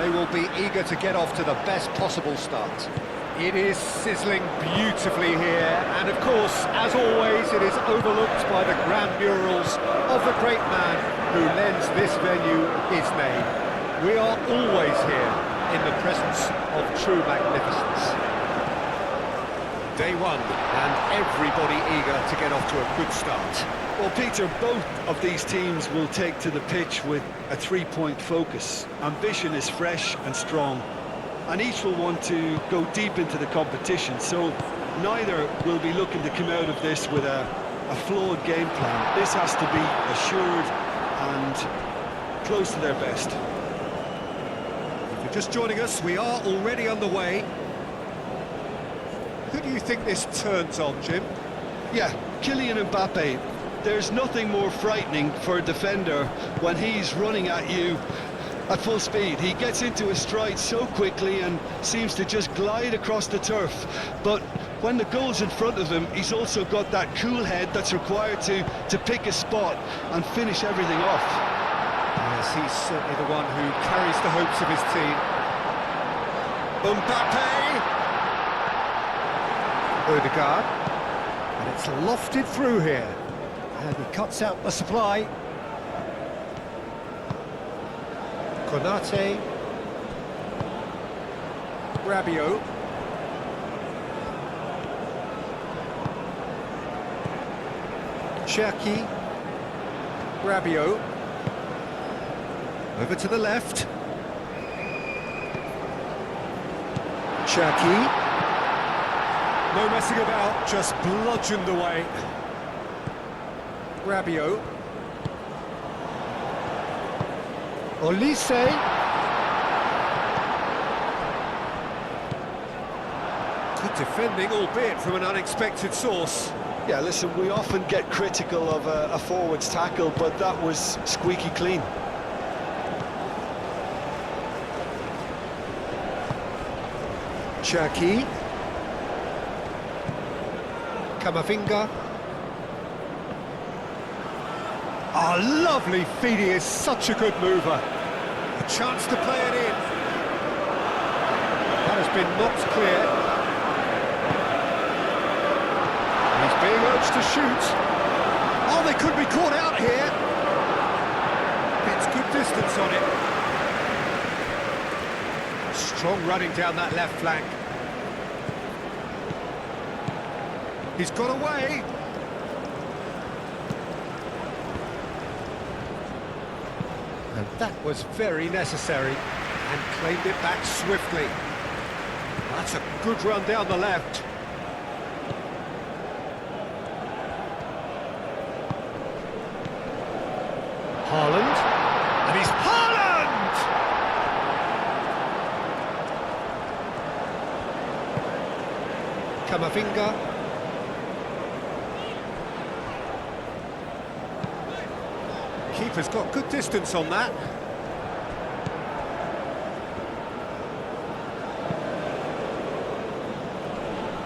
they will be eager to get off to the best possible start. It is sizzling beautifully here, and of course, as always, it is overlooked by the grand murals of the great man who lends this venue his name. We are always here in the presence of true magnificence. Day one, and everybody eager to get off to a good start. Well, Peter, both of these teams will take to the pitch with a three-point focus. Ambition is fresh and strong, and each will want to go deep into the competition, so neither will be looking to come out of this with a flawed game plan. This has to be assured and close to their best. If you're just joining us, we are already underway. Who do you think this turns on, Jim? Yeah, Kylian Mbapee. There's nothing more frightening for a defender when he's running at you at full speed. He gets into his stride so quickly and seems to just glide across the turf. But when the goal's in front of him, he's also got that cool head that's required to pick a spot and finish everything off. Yes, he's certainly the one who carries the hopes of his team. Mbapee! Odegaard. And it's lofted through here. And he cuts out the supply. Konate. Rabiot. Cherki. Rabiot. Over to the left. Cherki. No messing about, just bludgeoned away. Rabiot. Olise. Good defending, albeit from an unexpected source. Yeah, listen, we often get critical of a forward's tackle, but that was squeaky clean. Cherki. Kamavinga. Oh, lovely feed, he is such a good mover. A chance to play it in. That has been knocked clear. He's being urged to shoot. Oh, they could be caught out here. It's good distance on it. Strong running down that left flank. He's got away. And that was very necessary, and claimed it back swiftly. That's a good run down the left. Haaland. And he's Haaland! Kamavinga. Keeper's got good distance on that.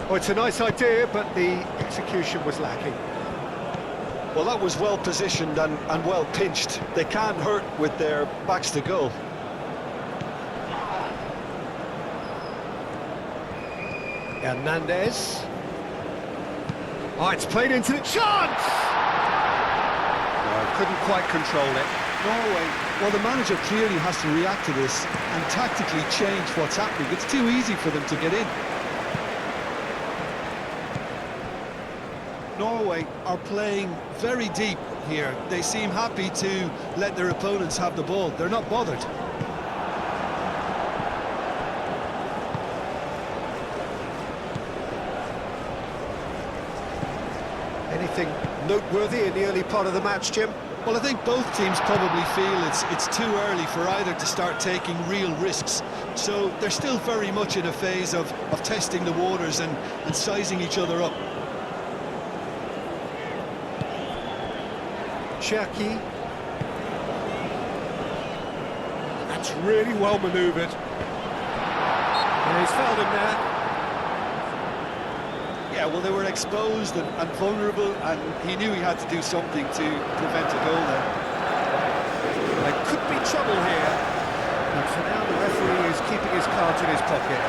Oh, it's a nice idea, but the execution was lacking. Well, that was well positioned and well pinched. They can't hurt with their backs to goal. Hernandez. Oh, it's played into the chance! Couldn't quite control it. Norway, well, the manager clearly has to react to this and tactically change what's happening. It's too easy for them to get in. Norway are playing very deep here. They seem happy to let their opponents have the ball. They're not bothered. Anything noteworthy in the early part of the match, Jim? Well, I think both teams probably feel it's too early for either to start taking real risks. So they're still very much in a phase of testing the waters and sizing each other up. Cherki. That's really well manoeuvred. And he's fouled him there. Yeah, well, they were exposed and vulnerable, and he knew he had to do something to prevent a goal there. There could be trouble here, but for now the referee pocket.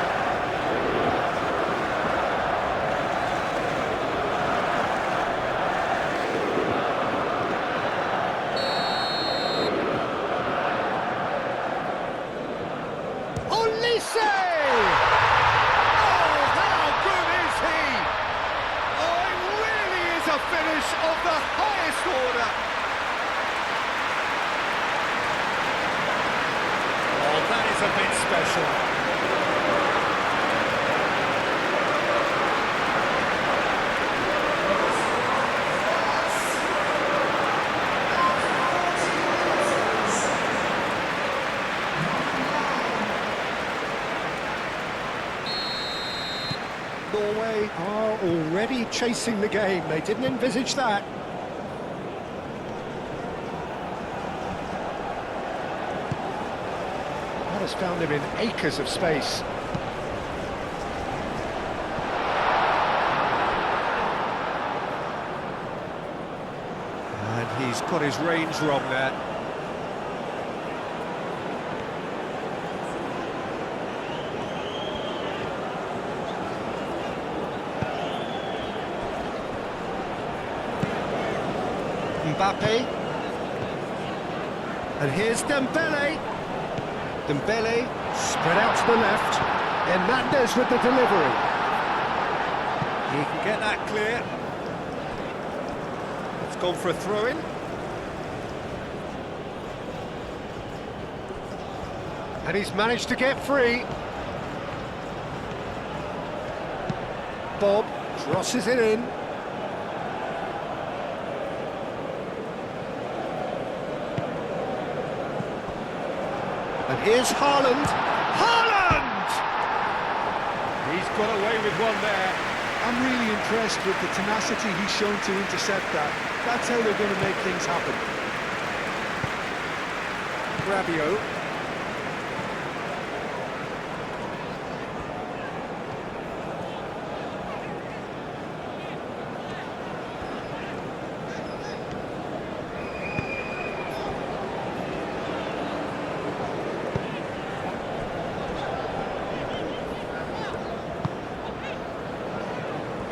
Olise! Oh, how good is he? Oh, it really is a finish of the highest order. Oh, that is a bit special. Norway are already chasing the game. They didn't envisage that. That has found him in acres of space. And he's got his range wrong there. Mbapee, and here's Dembele. Dembele spread out to the left. Hernandez with the delivery. He can get that clear. It's gone for a throw-in. And he's managed to get free. Bob crosses it in. And here's Haaland. Haaland! He's got away with one there. I'm really impressed with the tenacity he's shown to intercept that. That's how they're going to make things happen. Rabiot.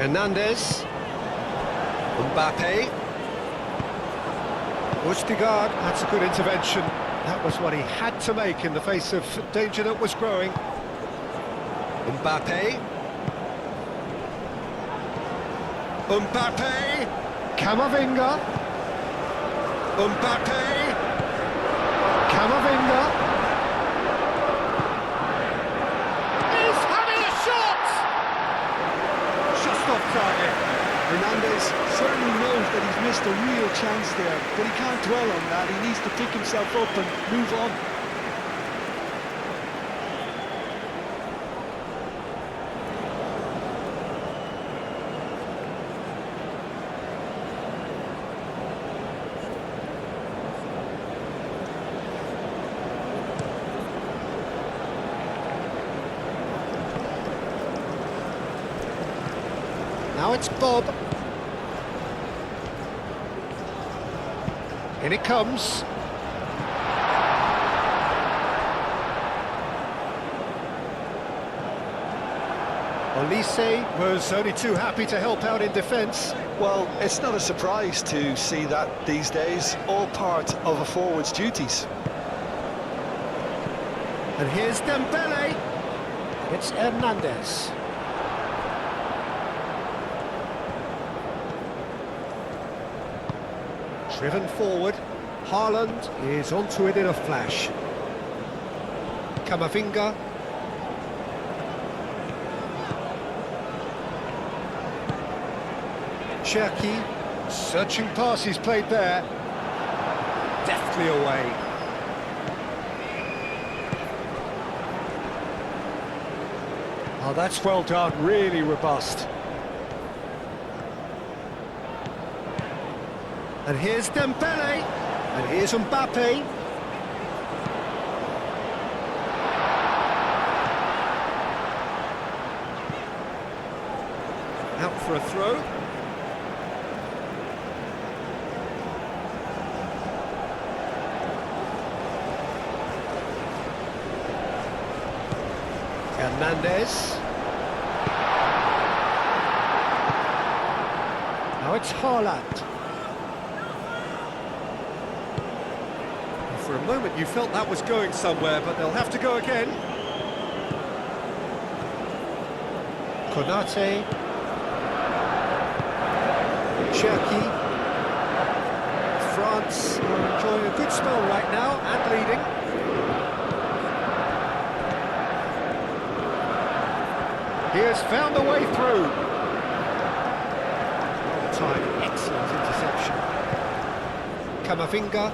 Hernandez, Mbapee, Østigard, that's a good intervention. That was what he had to make in the face of danger that was growing. Mbapee. Mbapee. Camavinga. Mbapee. Camavinga. He's having a shot! Just off target. Hernandez certainly knows that he's missed a real chance there, but he can't dwell on that. He needs to pick himself up and move on. Now it's Bob. In it comes. Olise was only too happy to help out in defence. Well, it's not a surprise to see that these days, all part of a forward's duties. And here's Dembele. It's Hernandez. Driven forward, Haaland is onto it in a flash. Camavinga. Cherki, searching passes played there. Deftly away. Oh, that's well done, really robust. And here's Dembele, and here's Mbapee. Out for a throw. Hernandez. Now it's Haaland. For a moment you felt that was going somewhere, but they'll have to go again. Konate. Cherki. France are enjoying a good spell right now and leading. He has found a way through. Well timed, excellent interception. Camavinga.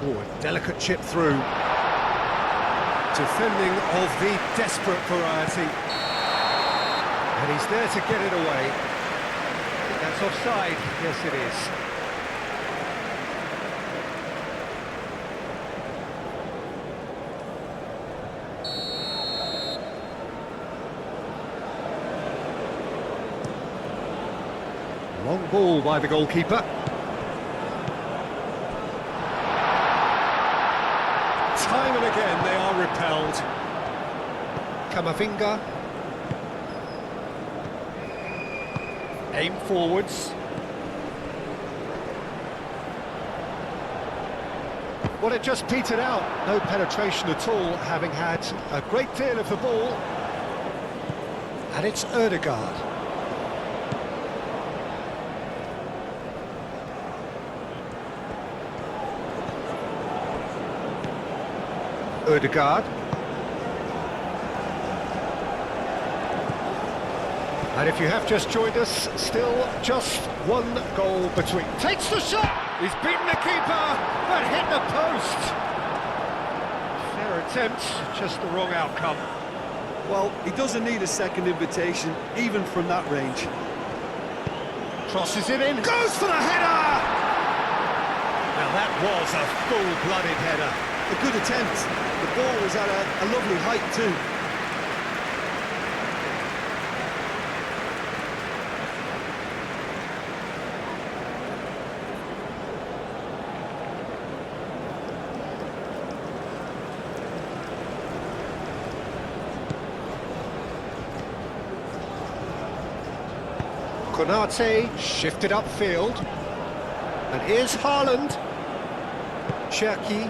Oh, a delicate chip through. Defending of the desperate variety. And he's there to get it away. That's offside. Yes, it is. Long ball by the goalkeeper. Time and again they are repelled. Camavinga. Aim forwards. Well, it just petered out. No penetration at all, having had a great deal of the ball. And it's Ødegaard. Ødegaard. And if you have just joined us, still just one goal between. Takes the shot! He's beaten the keeper, but hit the post! Fair attempt, just the wrong outcome. Well, he doesn't need a second invitation, even from that range. Crosses it in, goes for the header! Now that was a full-blooded header. A good attempt. The ball was at a lovely height too. Konate shifted upfield. And here's Haaland. Cherki.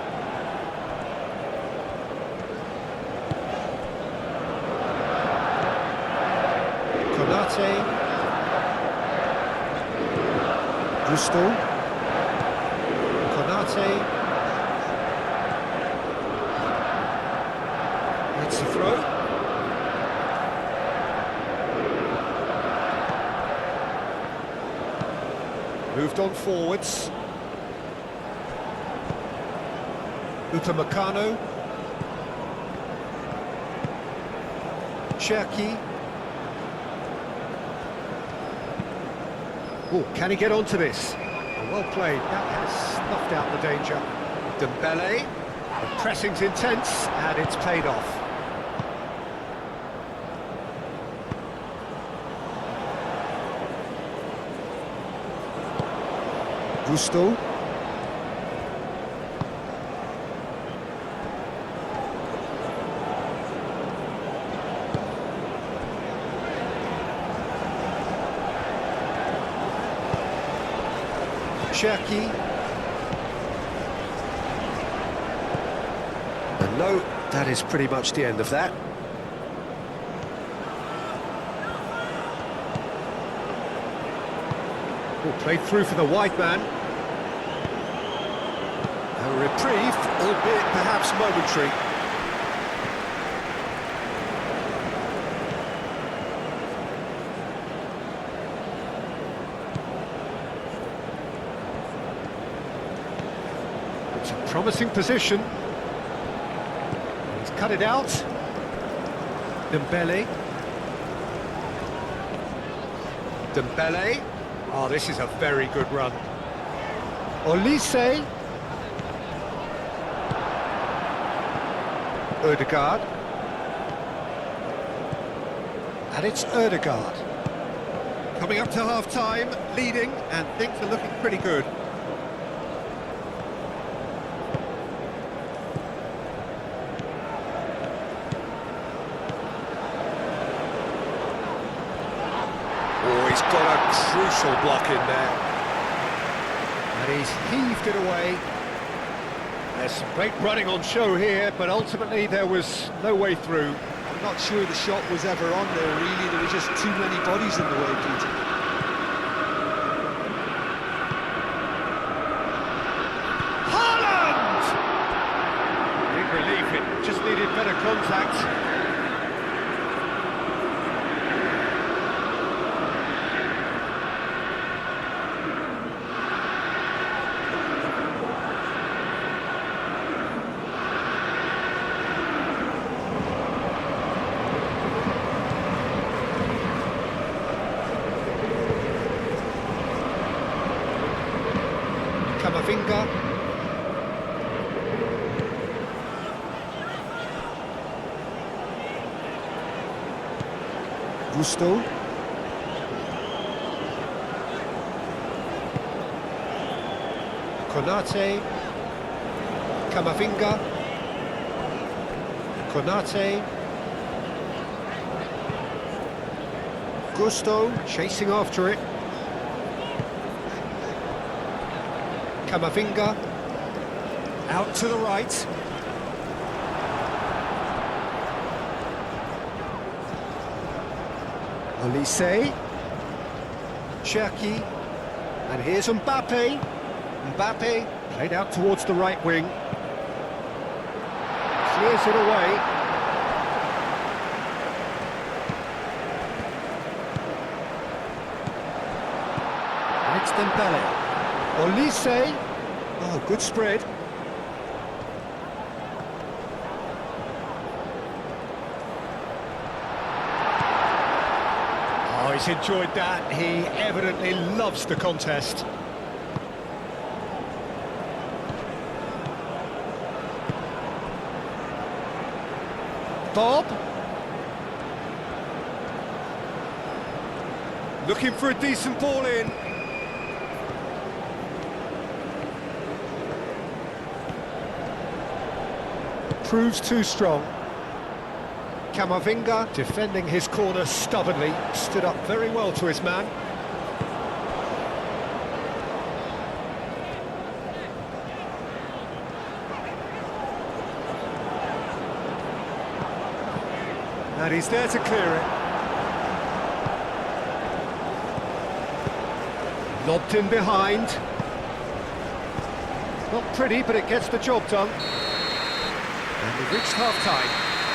Konate. Gusto. Konate. It's the throw. Moved on forwards. Upamecano. Cherki. Oh, can he get onto this? Oh, well played. That has snuffed out the danger. Dembele. The pressing's intense, and it's paid off. Gusto. Cherki. And no, that is pretty much the end of that. Oh, played through for the wide man. A reprieve, albeit perhaps momentary. It's a promising position. He's cut it out. Dembele. Dembele. Oh, this is a very good run. Olise. Ødegaard. And it's Ødegaard. Coming up to half-time, leading, and things are looking pretty good. He's got a crucial block in there. And he's heaved it away. There's some great running on show here, but ultimately there was no way through. I'm not sure the shot was ever on there, really. There were just too many bodies in the way, Peter. Haaland! Big relief, it just needed better contact. Camavinga. Gusto. Konate. Camavinga. Konate. Gusto chasing after it. Camavinga, out to the right. Olise, Cherki, and here's Mbapee. Mbapee played out towards the right wing. Clears it away. And it's Dembele. Olise, oh, good spread. Oh, he's enjoyed that. He evidently loves the contest. Bob. Looking for a decent ball in. Proves too strong. Camavinga defending his corner stubbornly, stood up very well to his man. And he's there to clear it. Lobbed in behind. Not pretty, but it gets the job done. And we've reached half-time.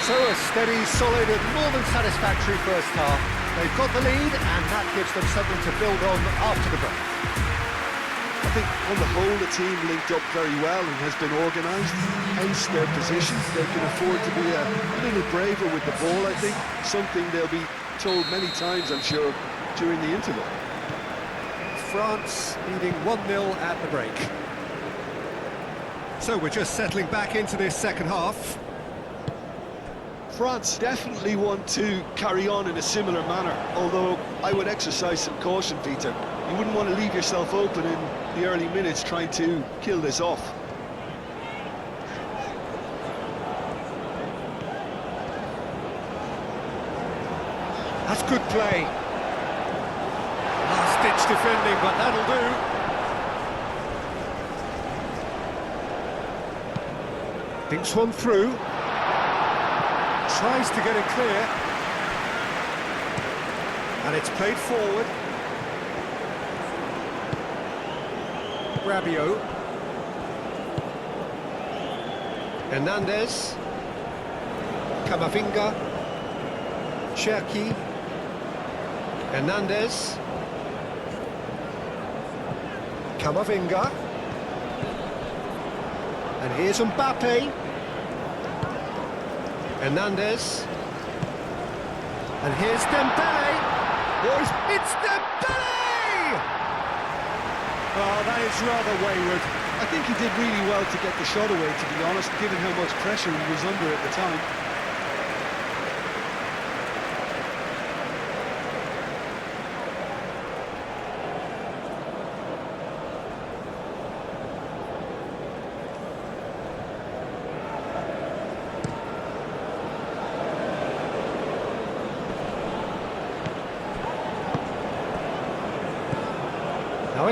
So a steady, solid and more than satisfactory first half. They've got the lead and that gives them something to build on after the break. I think on the whole the team linked up very well and has been organised, hence their position. They can afford to be a little braver with the ball, I think. Something they'll be told many times, I'm sure, during the interval. France leading 1-0 at the break. So we're just settling back into this second half. France definitely want to carry on in a similar manner, although I would exercise some caution, Peter. You wouldn't want to leave yourself open in the early minutes trying to kill this off. That's good play. Last-ditch defending, but that'll do. Thinks one through. Tries to get it clear. And it's played forward. Rabiot. Hernandez. Camavinga. Cherki. Hernandez. Camavinga. And here's Mbapee. Hernandez. And here's Dembele. Boys, it's Dembele! Oh, that is rather wayward. I think he did really well to get the shot away, to be honest, given how much pressure he was under at the time.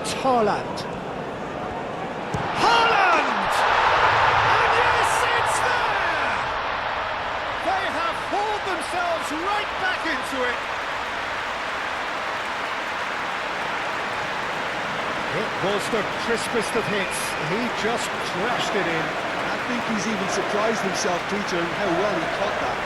It's Haaland. Haaland! And yes, it's there! They have hauled themselves right back into it. It was the crispest of hits. He just crashed it in. I think he's even surprised himself, Peter, in how well he caught that.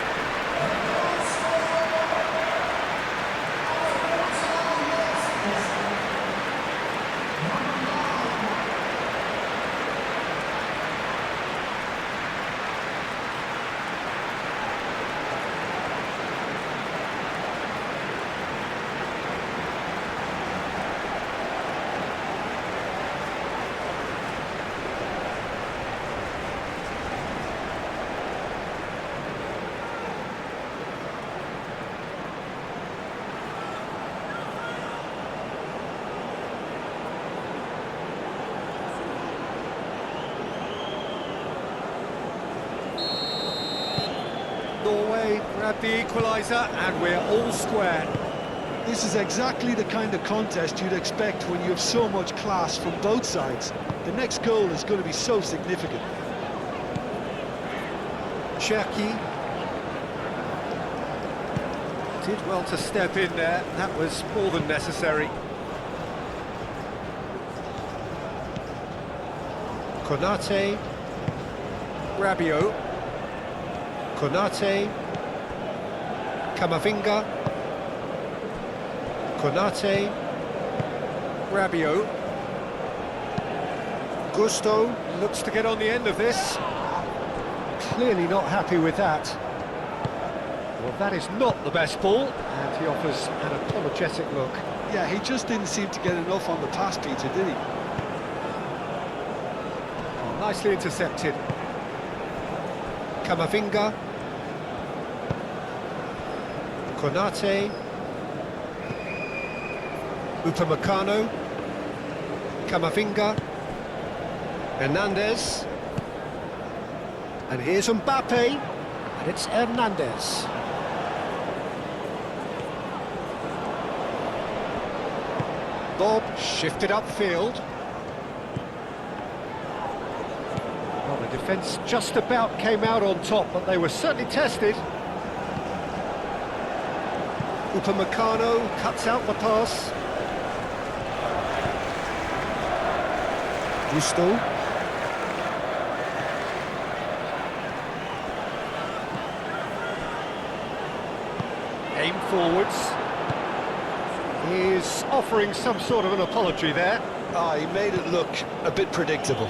Norway grab the equaliser and we're all square. This is exactly the kind of contest you'd expect when you have so much class from both sides. The next goal is going to be so significant. Cherki did well to step in there. That was more than necessary. Konate, Rabiot, Konate, Camavinga, Konate, Rabiot, Gusto looks to get on the end of this. Clearly not happy with that. Well, that is not the best ball, and he offers an apologetic look. Yeah, he just didn't seem to get enough on the pass, Peter, did he? Oh, nicely intercepted. Camavinga, Konate, Upamecano, Camavinga, Hernandez, and here's Mbapee, and it's Hernandez. Bob shifted upfield. Well, the defence just about came out on top, but they were certainly tested. Upamecano cuts out the pass. Gusto. Aim forwards. He's offering some sort of an apology there. He made it look a bit predictable.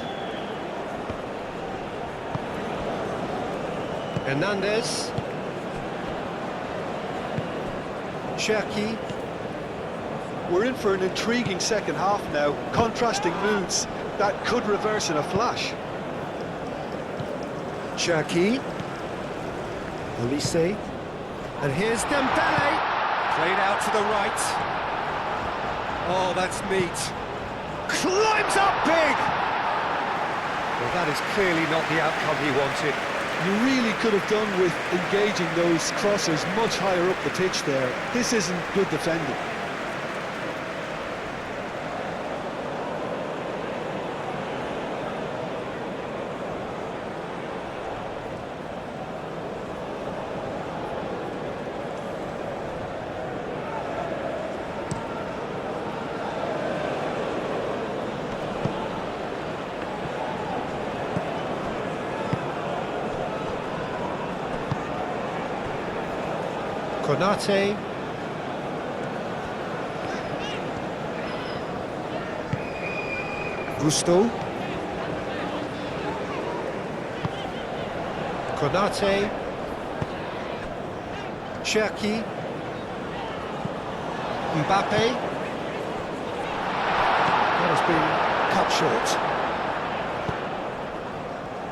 Hernandez. Cherki. We're in for an intriguing second half now. Contrasting moods that could reverse in a flash. Cherki. Olise. And here's Dembele. Played out to the right. Oh, that's neat. Climbs up big! Well, that is clearly not the outcome he wanted. You really could have done with engaging those crossers much higher up the pitch there. This isn't good defending. Konate. Gusto. Konate. Cherki. Mbapee. That has been cut short.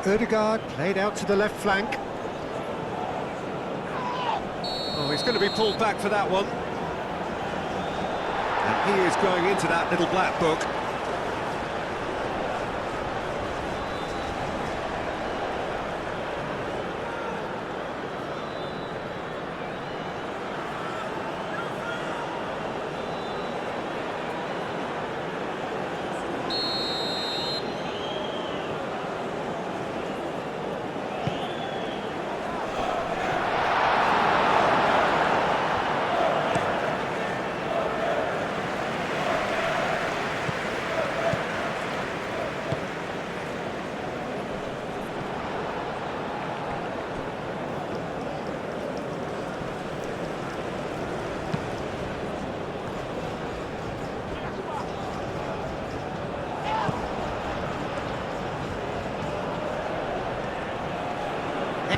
Ødegaard played out to the left flank. Oh, he's going to be pulled back for that one. And he is going into that little black book.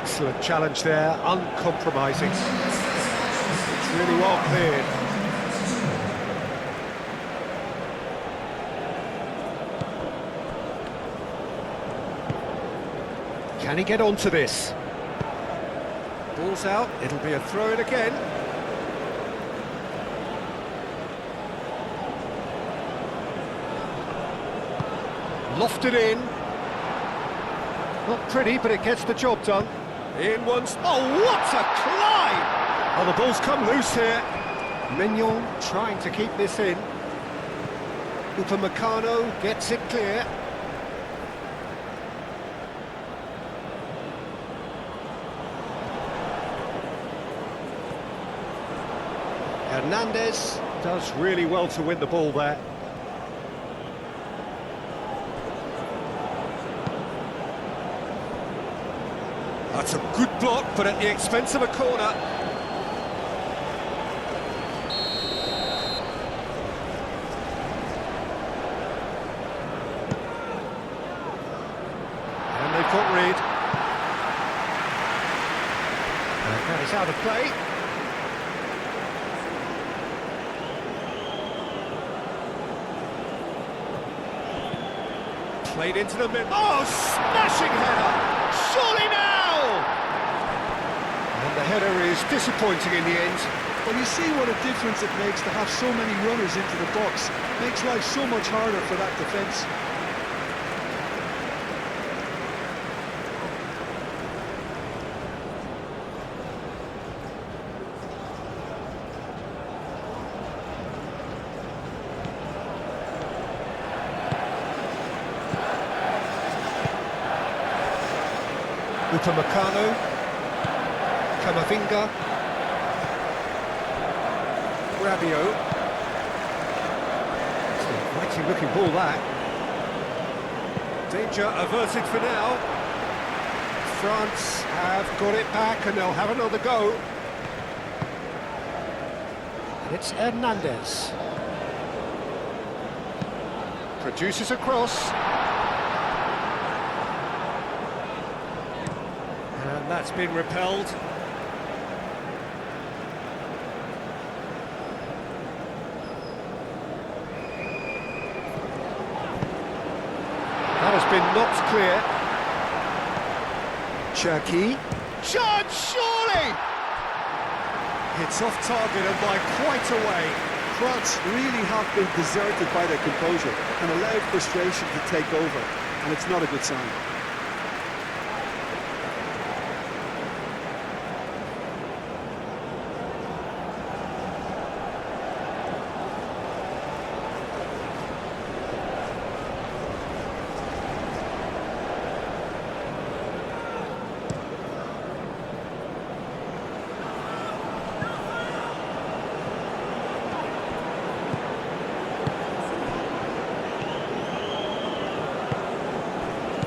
Excellent challenge there, uncompromising. It's really well cleared. Can he get onto this? Ball's out, it'll be a throw-in again. Lofted in. Not pretty, but it gets the job done. In once. Oh, what a climb! Oh, the ball's come loose here. Mignon trying to keep this in. Upamecano gets it clear. Hernandez does really well to win the ball there. That's a good block, but at the expense of a corner. And they've got Reed. And that is out of play. Played into the middle. Oh, smashing header! Surely now! And the header is disappointing in the end. Well, you see what a difference it makes to have so many runners into the box. Makes life so much harder for that defence. Upamecano, Camavinga, Rabiot. It's a mighty looking ball that. Danger averted for now. France have got it back and they'll have another go. And it's Hernandez. Produces a cross. And that's been repelled. That has been knocked clear. Cherki. Shot, surely! It's off target and by quite a way. France really have been deserted by their composure and allowed frustration to take over, and it's not a good sign.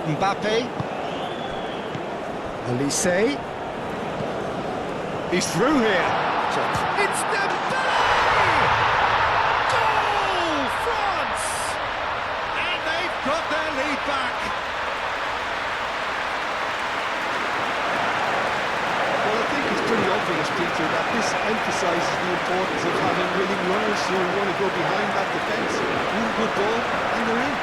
Mbapee. Elise. He's through here. It's Mbapee! Goal, France! And they've got their lead back. Well, I think it's pretty obvious, Peter, that this emphasises the importance of having willing runners who want to go behind that defence, win a good ball, and they're in.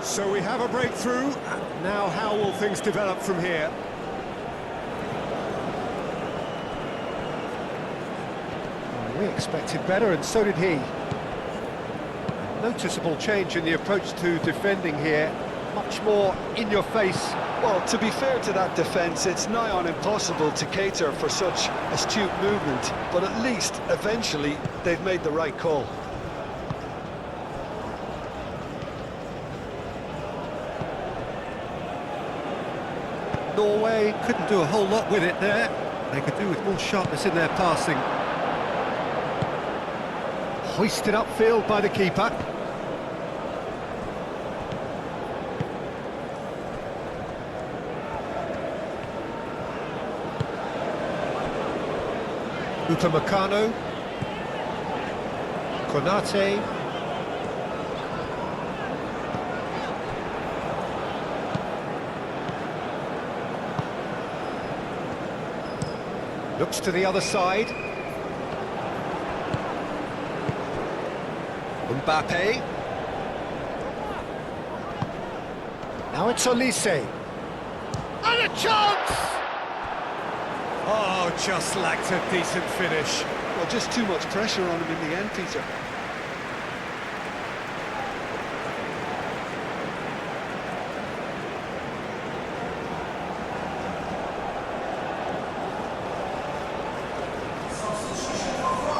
So we have a breakthrough. Now how will things develop from here? Well, we expected better and so did he. Noticeable change in the approach to defending here. Much more in your face Well, to be fair to that defence, it's nigh on impossible to cater for such astute movement, but at least, eventually, they've made the right call. Norway couldn't do a whole lot with it there. They could do with more sharpness in their passing. Hoisted upfield by the keeper. Upamecano, Konate, looks to the other side. Mbapee. Now it's Olise. And a chance! Oh, just lacked a decent finish. Well, just too much pressure on him in the end, Peter.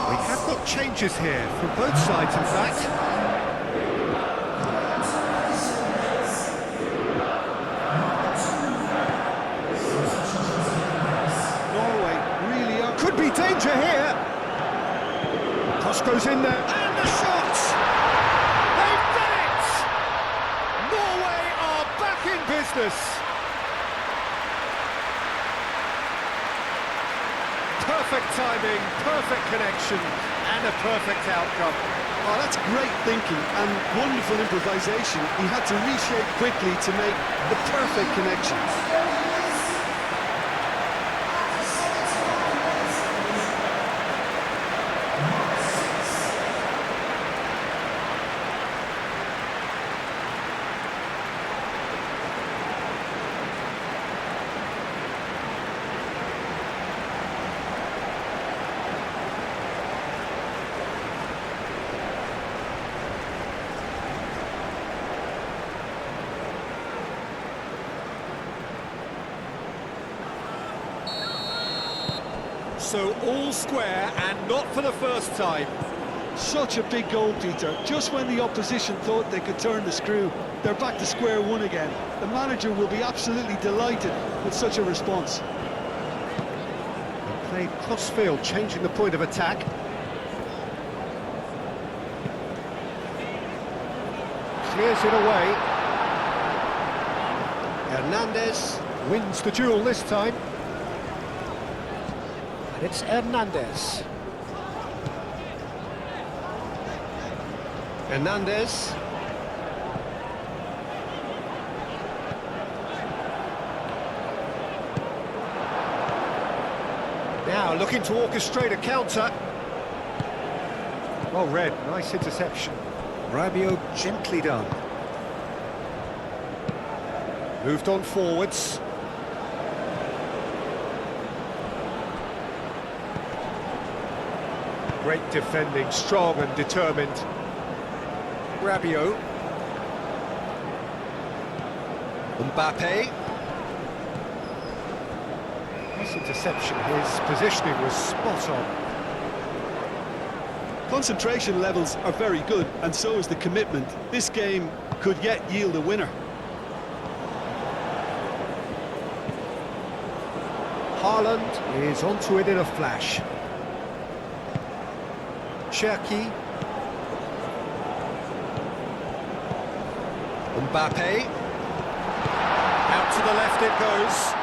We have got changes here from both sides, in fact. Could be danger here. Cross goes in there, and the shot! They've done it! Norway are back in business. Perfect timing, perfect connection, and a perfect outcome. Oh, that's great thinking and wonderful improvisation. He had to reshape quickly to make the perfect connection. So all square, and not for the first time. Such a big goal, Peter. Just when the opposition thought they could turn the screw, they're back to square one again. The manager will be absolutely delighted with such a response. They played cross-field, changing the point of attack. Clears it away. Hernandez wins the duel this time. And it's Hernandez. Hernandez. Now looking to orchestrate a counter. Well read, nice interception. Rabiot gently done. Moved on forwards. Great defending, strong and determined. Rabiot. Mbapee. Nice interception, his positioning was spot on. Concentration levels are very good, and so is the commitment. This game could yet yield a winner. Haaland is onto it in a flash. Cherki. Mbapee. Out to the left it goes.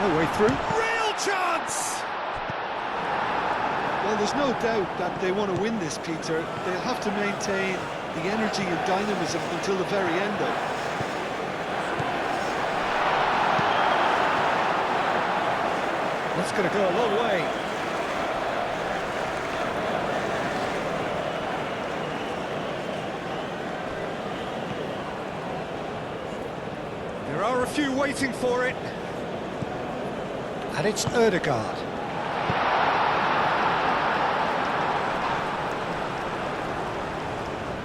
No way through. Real chance! Well, there's no doubt that they want to win this, Peter. They'll have to maintain the energy and dynamism until the very end, though. That's going to go a long way. There are a few waiting for it. And it's Ødegaard.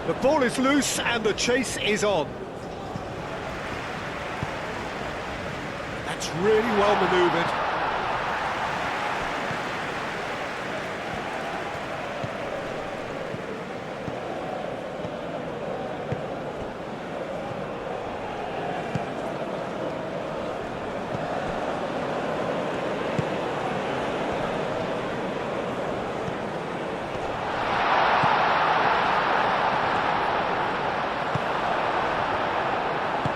The ball is loose and the chase is on. That's really well manoeuvred.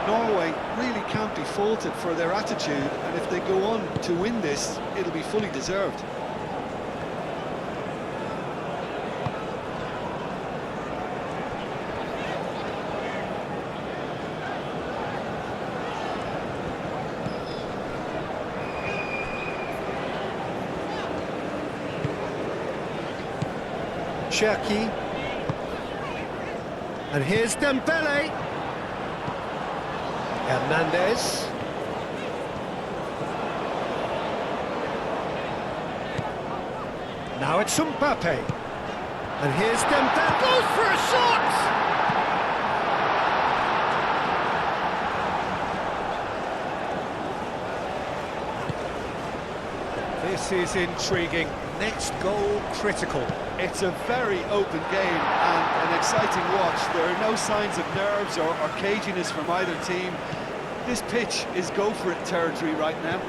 Norway really can't be faulted for their attitude, and if they go on to win this, it'll be fully deserved. Cherki. And here's Dembele. Hernandez. Now it's Mbapee. And here's Dembele. Goes for a shot! This is intriguing. Next goal critical. It's a very open game and an exciting watch. There are no signs of nerves or caginess from either team. This pitch is go-for-it territory right now.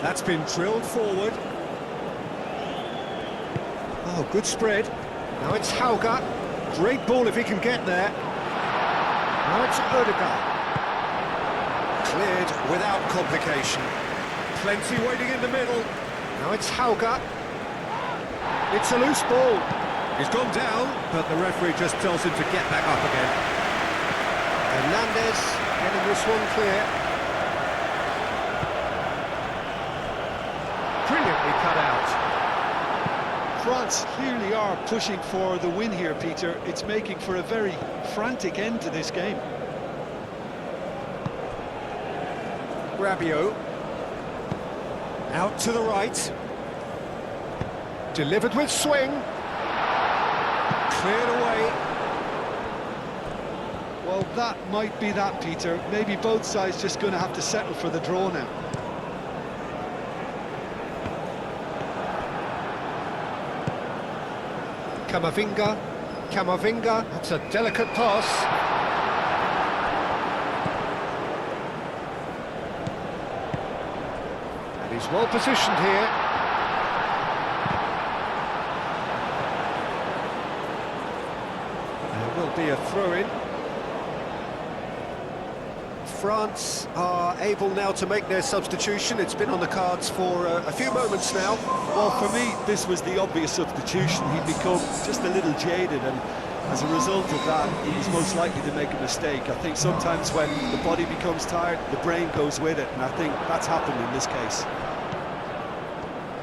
That's been drilled forward. Oh, good spread. Now it's Haaland. Great ball if he can get there. Now it's Odegaard. Cleared without complication. Plenty waiting in the middle. Now it's Haaland. It's a loose ball. He's gone down, but the referee just tells him to get back up again. Hernandez getting this one clear. Brilliantly cut out. France clearly are pushing for the win here, Peter. It's making for a very frantic end to this game. Rabiot. Out to the right. Delivered with swing. Cleared away. Well, that might be that, Peter. Maybe both sides just going to have to settle for the draw now. Camavinga. That's a delicate pass. He's well positioned here. There will be a throw-in. France are able now to make their substitution. It's been on the cards for a few moments now. Well, for me, this was the obvious substitution. He'd become just a little jaded, and as a result of that, he was most likely to make a mistake. I think sometimes when the body becomes tired, the brain goes with it, and I think that's happened in this case.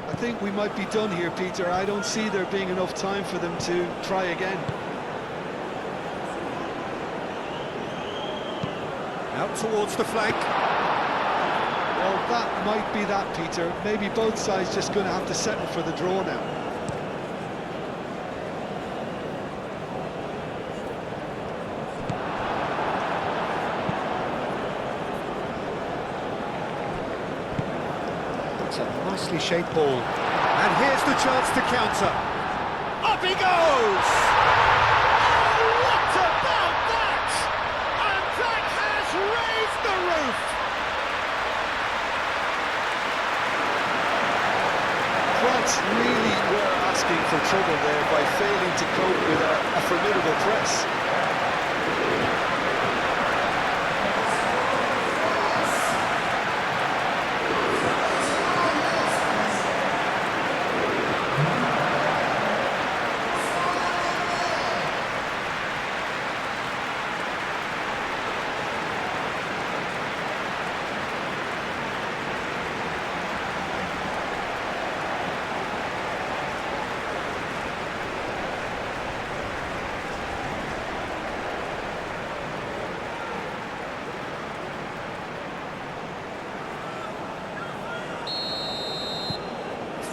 I think we might be done here, Peter. I don't see there being enough time for them to try again. Out towards the flank. Well, that might be that, Peter. Maybe both sides just going to have to settle for the draw now. It's a nicely shaped ball. And here's the chance to counter. Up he goes! Oh, what about that? And that has raised the roof! France really were asking for trouble there by failing to cope with a formidable press.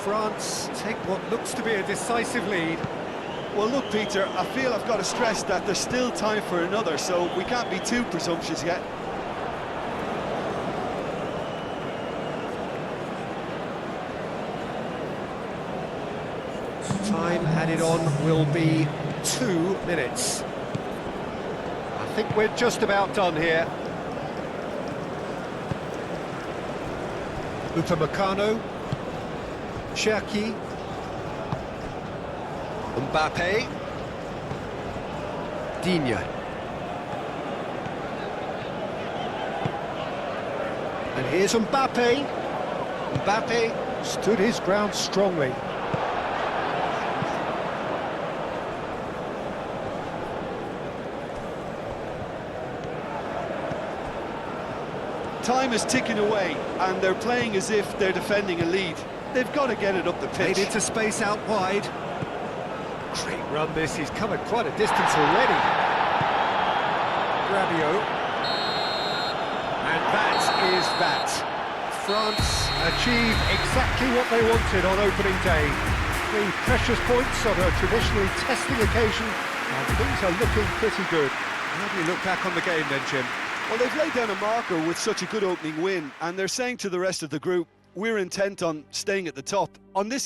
France take what looks to be a decisive lead. Well, look, Peter, I feel I've got to stress that there's still time for another, so we can't be too presumptuous yet. Time added on will be 2 minutes. I think we're just about done here. Upamecano, Cherki, Mbapee, Digne. And here's Mbapee. Mbapee stood his ground strongly. Time is ticking away, and they're playing as if they're defending a lead. They've got to get it up the pitch. Made into space out wide. Great run this, he's covered quite a distance already. Rabiot. And that is that. France achieve exactly what they wanted on opening day. 3 precious points on a traditionally testing occasion, and things are looking pretty good. How do you look back on the game then, Jim? Well, they've laid down a marker with such a good opening win, and they're saying to the rest of the group, we're intent on staying at the top. On this